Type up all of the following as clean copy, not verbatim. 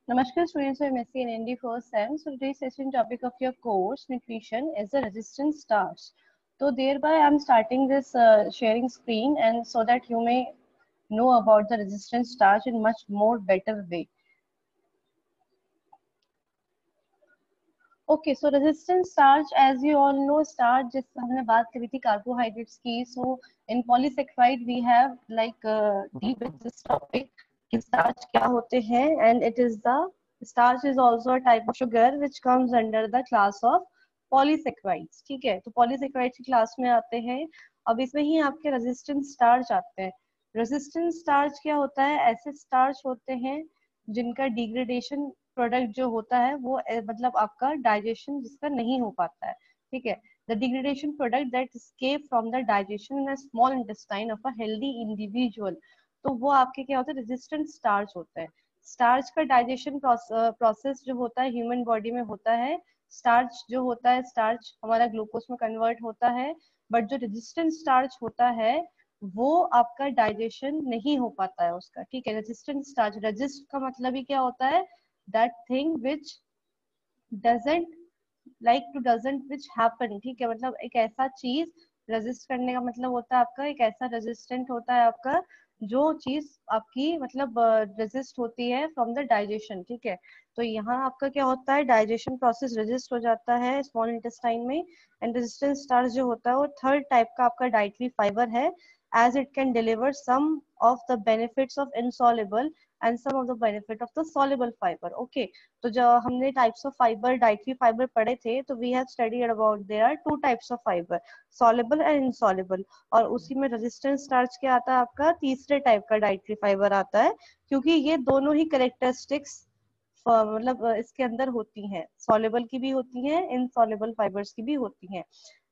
Namaskar students of MSc in ND first sem. So today's session topic of your course nutrition is the resistance starch. So thereby I'm starting this sharing screen and so that you may know about the resistance starch in much more better way. Okay, so resistance starch, as you all know, starch जिस हमने बात करी थी carbohydrates की. So in polysaccharide we have like deep with this topic कि starch क्या होते हैं, and it is the starch is also a type of sugar which comes under the class of polysaccharides. ठीक है, तो polysaccharides की class में आते हैं. अब इसमें ही आपके resistant starch आते हैं. resistant starch क्या होता है? ऐसे starch होते हैं जिनका डिग्रेडेशन प्रोडक्ट जो होता है वो मतलब आपका डाइजेशन जिसका नहीं हो पाता है. ठीक है, the degradation product that escape from the digestion in a small intestine of a healthy individual, तो वो आपके क्या होता है? रेजिस्टेंट स्टार्च होता है. स्टार्च का डाइजेशन प्रोसेस जो होता है ह्यूमन बॉडी में होता है. स्टार्च जो होता है, स्टार्च हमारा ग्लूकोज में कन्वर्ट होता है, बट जो रेजिस्टेंट स्टार्च होता है वो आपका डाइजेशन नहीं हो पाता है उसका. ठीक है, रेजिस्टेंट स्टार्च, रेजिस्ट का मतलब ही क्या होता है? That thing which doesn't like to doesn't which happen. ठीक है, मतलब एक ऐसा चीज रेजिस्ट करने का मतलब होता है आपका एक ऐसा रेजिस्टेंट होता है आपका जो चीज आपकी मतलब रेजिस्ट होती है फ्रॉम द डाइजेशन. ठीक है, तो यहाँ आपका क्या होता है? डाइजेशन प्रोसेस रेजिस्ट हो जाता है स्मॉल इंटेस्टाइन में. एंड रेजिस्टेंट स्टार्च जो होता है वो थर्ड टाइप का आपका डाइटरी फाइबर है, as it can deliver some of the benefits of insoluble and some of the benefit of the soluble fiber. Okay, तो जो हमने types of fiber, dietary fiber पढ़े थे, तो we have studied about there are two types of fiber, soluble and insoluble. और उसी में resistant starch क्या आता है आपका? तीसरे टाइप का dietary fiber आता है, क्योंकि ये दोनों ही characteristics मतलब इसके अंदर होती हैं. soluble की भी होती हैं, insoluble fibers की भी होती हैं.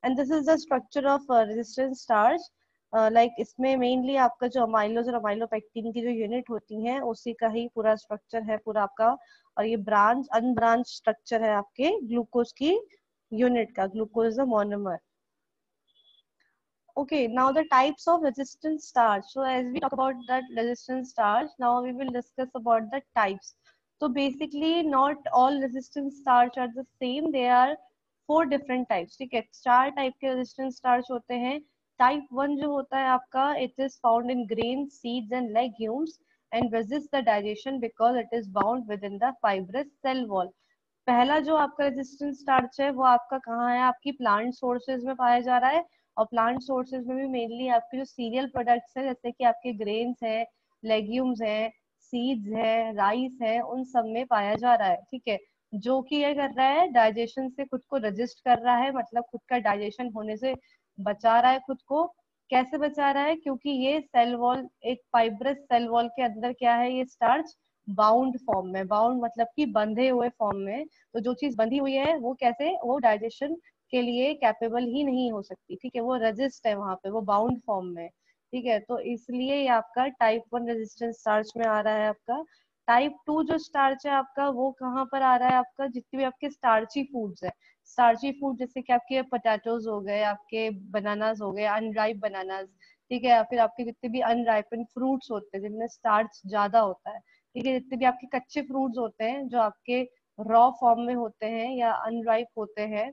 and this is the structure of resistant starch. Like इसमें मेनली आपका जो अमाइलोज और अमाइलोपेक्टिन की जो यूनिट होती हैं उसी का ही पूरा स्ट्रक्चर है पूरा आपका. और ये ब्रांच अनब्रांच स्ट्रक्चर है आपके ग्लूकोज की यूनिट का. Glucose is a monomer. Okay, now the types of resistant starch. So as we talk about that resistant starch, now we will discuss about the types. So basically not all resistant starch are the same. There are 4 different types. ठीक है, 4 type के resistant starch होते हैं. Type 1 जो होता है आपका, it is found in grains, seeds and legumes and resists the digestion because it is bound within the fibrous cell wall. पहला जो आपका रेजिस्टेंट स्टार्च है वो आपका कहाँ है? आपकी प्लांट सोर्सेज में पाया जा रहा है. और प्लांट सोर्सेज में भी मेनली आपके जो सीरियल प्रोडक्ट्स है जैसे कि आपके ग्रेन्स है, लेग्यूम्स है, सीड्स है, राइस है, उन सब में पाया जा रहा है. ठीक है, जो कि ये कर रहा है डाइजेशन से खुद को रजिस्ट कर रहा है, मतलब खुद का डाइजेशन होने से बचा रहा है खुद को. कैसे बचा रहा है? क्योंकि ये सेल वॉल, एक फाइब्रस सेल वॉल के अंदर क्या है? ये स्टार्च बाउंड फॉर्म में, बाउंड मतलब कि बंधे हुए फॉर्म में. तो जो चीज बंधी हुई है वो कैसे? वो डाइजेशन के लिए कैपेबल ही नहीं हो सकती. ठीक है, वो रेजिस्ट है वहां पे, वो बाउंड फॉर्म में. ठीक है, तो इसलिए ये आपका टाइप 1 रेजिस्टेंट स्टार्च में आ रहा है आपका. टाइप 2 जो स्टार्च है आपका वो कहाँ पर आ रहा है आपका? जितने भी आपके स्टार्ची फूड्स है, स्टार्ची फूड जैसे कि आपके पोटैटोज हो गए, आपके बनानास हो गए, अनराइप बनानास. ठीक है, या फिर आपके जितने भी अनराइपन फ्रूट्स होते हैं जिनमें स्टार्च ज्यादा होता है. ठीक है, जितने भी आपके कच्चे फ्रूट्स होते हैं जो आपके रॉ फॉर्म में होते हैं या अनराइप होते हैं,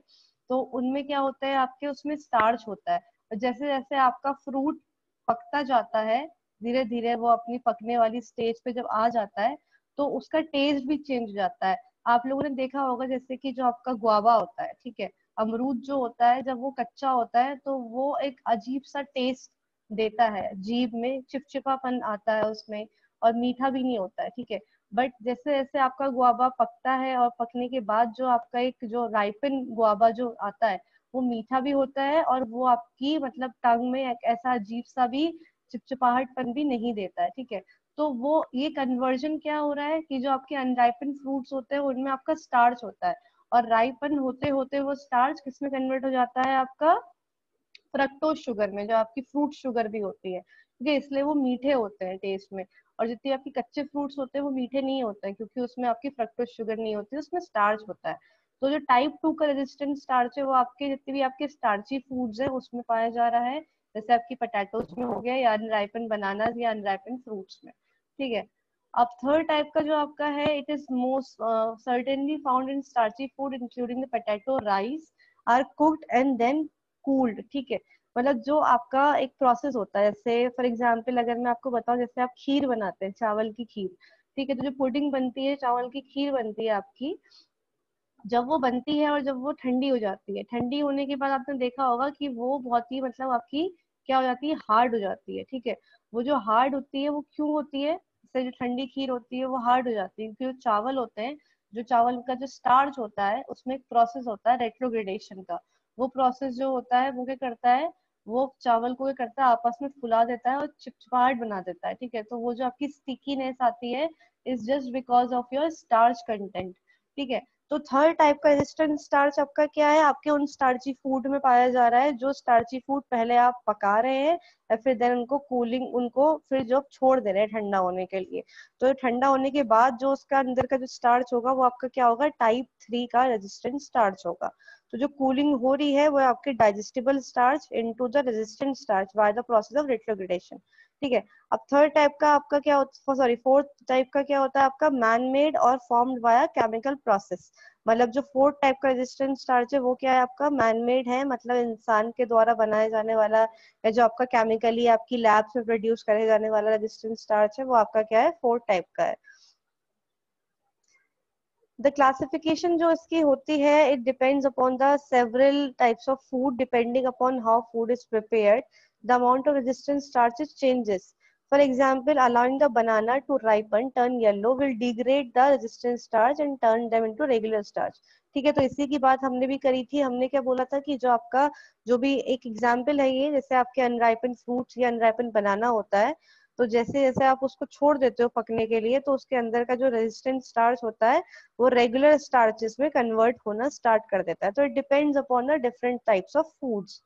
तो उनमें क्या होता है आपके? उसमें स्टार्च होता है. और जैसे जैसे आपका फ्रूट पकता जाता है, धीरे धीरे वो अपनी पकने वाली स्टेज पे जब आ जाता है तो उसका टेस्ट भी चेंज हो जाता है. आप लोगों ने देखा होगा जैसे कि जो आपका गुआवा होता है, ठीक है, अमरूद जो होता है जब वो कच्चा होता है तो वो एक अजीब सा टेस्ट देता है, जीभ में चिपचिपापन आता है उसमें, और मीठा भी नहीं होता है. ठीक है, बट जैसे जैसे आपका गुआवा पकता है और पकने के बाद जो आपका एक जो राइपन गुआवा जो आता है वो मीठा भी होता है, और वो आपकी मतलब टंग में एक ऐसा अजीब सा भी चिपचिपाहटपन भी नहीं देता है. ठीक है, तो वो ये कन्वर्जन क्या हो रहा है कि जो आपके अनराइपन फ्रूट्स होते हैं उनमें आपका स्टार्च होता है, और राइपन होते होते वो स्टार्च किसमें कन्वर्ट हो जाता है? आपका फ्रक्टोज शुगर में, जो आपकी फ्रूट शुगर भी होती है. ठीक है, इसलिए वो मीठे होते हैं टेस्ट में. और जितने आपके कच्चे फ्रूट्स होते हैं वो मीठे नहीं होते हैं क्योंकि उसमें आपकी फ्रक्टोज शुगर नहीं होती, उसमें स्टार्च होता है. तो जो टाइप 2 का रेजिस्टेंट स्टार्च है वो आपके जितने भी आपके स्टार्ची फूड्स है उसमें पाया जा रहा है, जैसे आपकी पोटैटोज में हो गया या अनराइपन बनाना या अनराइपन फ्रूट्स में. ठीक है, अब थर्ड टाइप का जो आपका है, it is most certainly found in starchy food including the potato, rice are cooked and then cooled, ठीक है। मतलब जो आपका एक प्रोसेस होता है, जैसे फॉर एग्जांपल अगर मैं आपको बताऊं, जैसे आप खीर बनाते हैं, चावल की खीर, ठीक है, तो जो पुडिंग बनती है, चावल की खीर बनती है आपकी, जब वो बनती है और जब वो ठंडी हो जाती है, ठंडी होने के बाद आपने देखा होगा कि वो बहुत ही मतलब आपकी क्या हो जाती है, हार्ड हो जाती है, ठीक है। वो जो हार्ड होती है वो क्यों होती है, जैसे जो ठंडी खीर होती है वो हार्ड हो जाती है क्योंकि जो चावल होते हैं, जो चावल का जो स्टार्च होता है उसमें एक प्रोसेस होता है रेट्रोग्रेडेशन का। वो प्रोसेस जो होता है वो क्या करता है, वो चावल को क्या करता है, आपस में फुला देता है और चिपचिपाहट बना देता है, ठीक है। तो वो जो आपकी स्टिकीनेस आती है is just because of your starch content, ठीक है। तो थर्ड टाइप का रेजिस्टेंट स्टार्च आपका क्या है, आपके उन स्टार्ची फूड में पाया जा रहा है जो स्टार्ची फूड पहले आप पका रहे हैं या फिर देन उनको कूलिंग, उनको फिर जो छोड़ दे रहे हैं ठंडा होने के लिए। तो ठंडा होने के बाद जो उसका अंदर का जो स्टार्च होगा वो आपका क्या होगा, टाइप 3 का रेजिस्टेंट स्टार्च होगा। तो जो कूलिंग हो रही है वो आपके digestible starch into the resistant starch by the process of retrogradation, ठीक है। अब थर्ड टाइप का आपका क्या होता, सॉरी फोर्थ टाइप का क्या होता है आपका, मैन मेड और फॉर्म्ड बाय केमिकल प्रोसेस। मतलब जो फोर्थ टाइप का रेजिस्टेंट स्टार्च है वो क्या है आपका, मैन मेड है, मतलब इंसान के द्वारा बनाए जाने वाला, या जो आपका केमिकली आपकी लैब में प्रोड्यूस करे जाने वाला रेजिस्टेंट स्टार्च है वो आपका क्या है, फोर्थ टाइप का है। द क्लासिफिकेशन जो इसकी होती है, it depends upon the several types of food, depending upon how food is prepared the amount of resistant starches changes. For example, allowing the banana to ripen, turn yellow will degrade the resistant starch and turn them into regular starch, ठीक है। तो इसी की बात हमने भी करी थी, हमने क्या बोला था कि जो आपका जो भी एक एग्जाम्पल है ये, जैसे आपके अनराइपन फ्रूट्स या अनराइपन बनाना होता है, तो जैसे जैसे आप उसको छोड़ देते हो पकने के लिए, तो उसके अंदर का जो रेजिस्टेंट स्टार्च होता है वो रेगुलर स्टार्चेस में कन्वर्ट होना स्टार्ट कर देता है। तो it depends upon the different types of foods.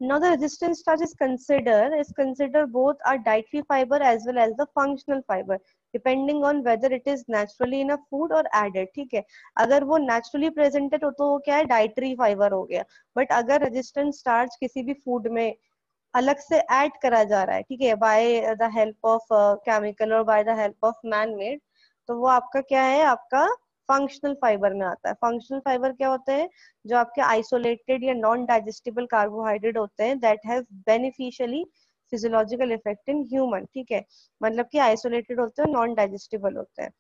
Now the resistant starch is considered both a dietary fiber as well as the functional fiber, depending on whether it is naturally in a food or added, ठीक है। अगर वो naturally presented हो तो वो क्या है, dietary fibre हो गया। बट अगर रेजिस्टेंट स्टार्च किसी भी फूड में अलग से ऐड करा जा रहा है, ठीक है, by the help of chemical और by the help of man made, तो वो आपका क्या है, आपका फंक्शनल फाइबर में आता है। फंक्शनल फाइबर क्या होते हैं, जो आपके आइसोलेटेड या नॉन डाइजेस्टिबल कार्बोहाइड्रेट होते हैं that have beneficially physiological effect in human, ठीक है। मतलब कि आइसोलेटेड होते हैं, नॉन डाइजेस्टिबल होते हैं।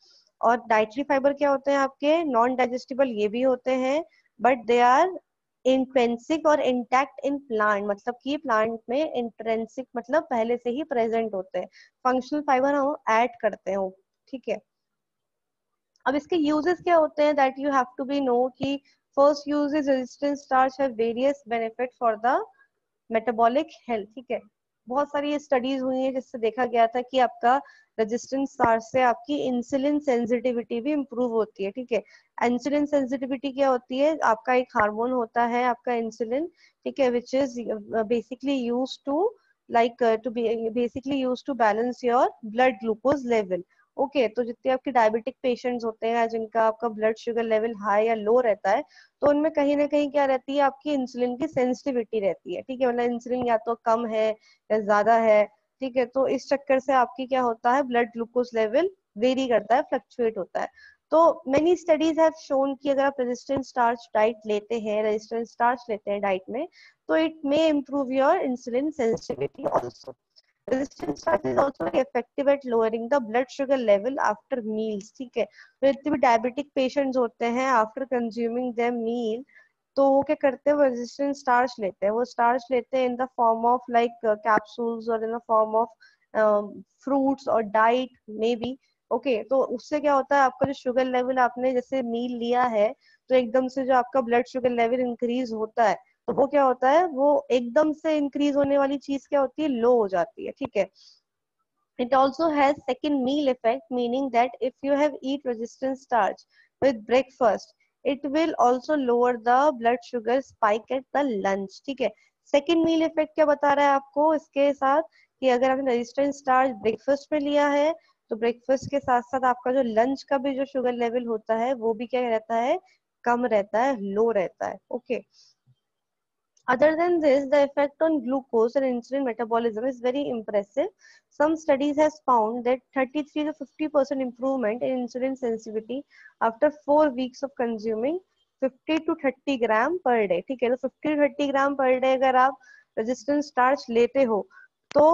और डाइटरी फाइबर क्या होते हैं आपके, नॉन डाइजेस्टिबल ये भी होते हैं, बट दे आर इंट्रेंसिक और इंटैक्ट इन प्लांट, मतलब कि प्लांट में इंट्रेंसिक मतलब पहले से ही प्रेजेंट होते हैं। फंक्शनल फाइबर हम ऐड करते हैं, ठीक है। अब इसके यूजेस क्या होते हैं, that you have to be know कि first use is resistant starch have various benefit for the metabolic health, ठीक है। बहुत सारी स्टडीज हुई है जिससे देखा गया था कि आपका रेजिस्टेंस स्टार्च से आपकी इंसुलिन सेंसिटिविटी भी इंप्रूव होती है, ठीक है। इंसुलिन सेंसिटिविटी क्या होती है, आपका एक हार्मोन होता है आपका इंसुलिन, ठीक है, which is basically use to like to be basically use to balance your blood glucose level, okay. तो जितने आपके डायबिटिक पेशेंट्स होते हैं जिनका आपका ब्लड शुगर लेवल हाई या लो रहता है, तो उनमें कहीं ना कहीं क्या रहती है, आपकी इंसुलिन की सेंसिटिविटी रहती है, ठीक है। मतलब इंसुलिन या तो कम है या ज्यादा है, ठीक है। तो इस चक्कर से आपकी क्या होता है, ब्लड ग्लूकोज लेवल वेरी करता है, फ्लक्चुएट होता है। तो मेनी स्टडीज हैव शोन कि अगर आप रेजिस्टेंट स्टार्च डाइट लेते हैं, रेजिस्टेंट स्टार्च लेते हैं डाइट में, तो it may improve your insulin sensitivity also. Resistant starch is also very effective at lowering the blood sugar level after meals, ठीक है। तो जितने भी डायबिटिक पेशेंट्स होते हैं, आफ्टर कंज्यूमिंग देयर मील, तो वो क्या करते हैं, वो रेजिस्टेंट स्टार्च लेते हैं। वो स्टार्च लेते हैं in the form of like capsules और in the form of fruits और डाइट मे बी, ओके। तो उससे क्या होता है, आपका जो शुगर लेवल आपने जैसे मील लिया है, तो एकदम से जो आपका ब्लड शुगर लेवल इंक्रीज होता है, तो वो क्या होता है, वो एकदम से इंक्रीज होने वाली चीज क्या होती है, लो हो जाती है, ठीक है। It also has second meal effect, meaning that if you have eat resistant starch with breakfast, it will also lower the blood sugar spike at the lunch, ठीक है। second meal effect क्या बता रहा है आपको इसके साथ, कि अगर आपने रेजिस्टेंट स्टार्च ब्रेकफास्ट में लिया है, तो ब्रेकफास्ट के साथ साथ आपका जो लंच का भी जो शुगर लेवल होता है वो भी क्या रहता है, कम रहता है, लो रहता है, okay. Other than this, the effect on glucose and insulin metabolism is very impressive. Some studies has found that 33 to 50% improvement in insulin sensitivity after 4 weeks of consuming 50 to 30 gram per day. ठीक है, तो 50 to 30 gram per day अगर आप resistant starch लेते हो तो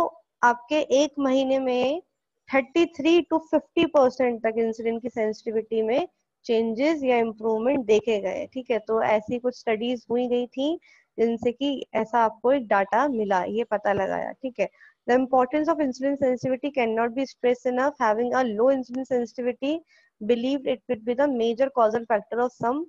आपके एक महीने में 33 to 50% तक इंसुलिन की सेंसिटिविटी में चेंजेस या इम्प्रूवमेंट देखे गए. ठीक है, तो ऐसी कुछ स्टडीज हुई गई थी जिनसे कि ऐसा आपको एक डाटा मिला, ये पता लगाया. ठीक है, the importance of insulin sensitivity cannot be stressed enough. Having a low insulin sensitivity believed it could be the major causal factor of some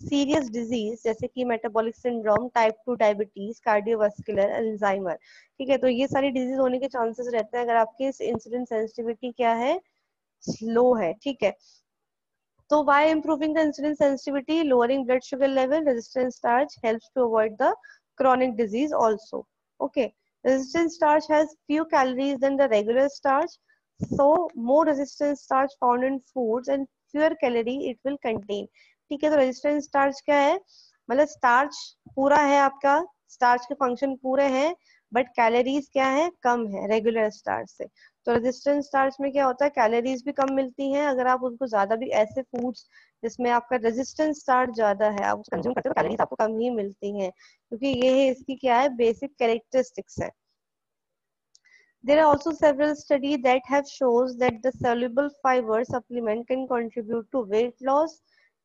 serious disease जैसे कि metabolic syndrome, type 2 diabetes, cardiovascular, Alzheimer. ठीक है, तो ये सारी disease होने के chances रहते हैं अगर आपकी इंसुलिन सेंसिटिविटी क्या है, स्लो है. ठीक है, so why improving the insulin sensitivity, lowering blood sugar level, resistant starch helps to avoid the chronic disease also. Okay, resistant starch has few calories than the regular starch, so more resistant starch found in foods and fewer calorie it will contain. ठीक है, तो resistant starch क्या है, मतलब starch पूरा है आपका, starch के फंक्शन पूरे हैं बट कैलोरीज क्या है, कम है रेगुलर स्टार्च से. तो रेजिस्टेंट स्टार्च में क्या होता है, कैलोरीज भी कम मिलती हैं. अगर आप उनको ज्यादा भी ऐसे फूड्स जिसमें आपका रेजिस्टेंट स्टार्च ज्यादा है आप उसको कंज्यूम करते हो तो कैलोरीज आपको कम ही मिलती हैं, क्योंकि ये है इसकी क्या है, बेसिक कैरेक्टरिस्टिक्स है. There are also several studies that have shows that the soluble fiber supplement can contribute to weight loss.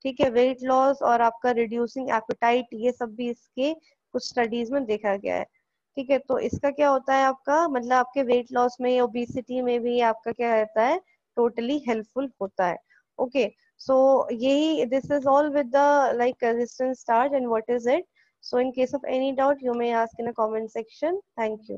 ठीक है, weight loss और आपका reducing appetite ये सब भी इसके कुछ स्टडीज में देखा गया है. ठीक है, तो इसका क्या होता है आपका, मतलब आपके वेट लॉस में, ओबेसिटी में भी आपका क्या रहता है, टोटली हेल्पफुल होता है. ओके, सो यही, this is all with the like resistance starch and what is it. So in case of any doubt, you may ask in a comment section. Thank you.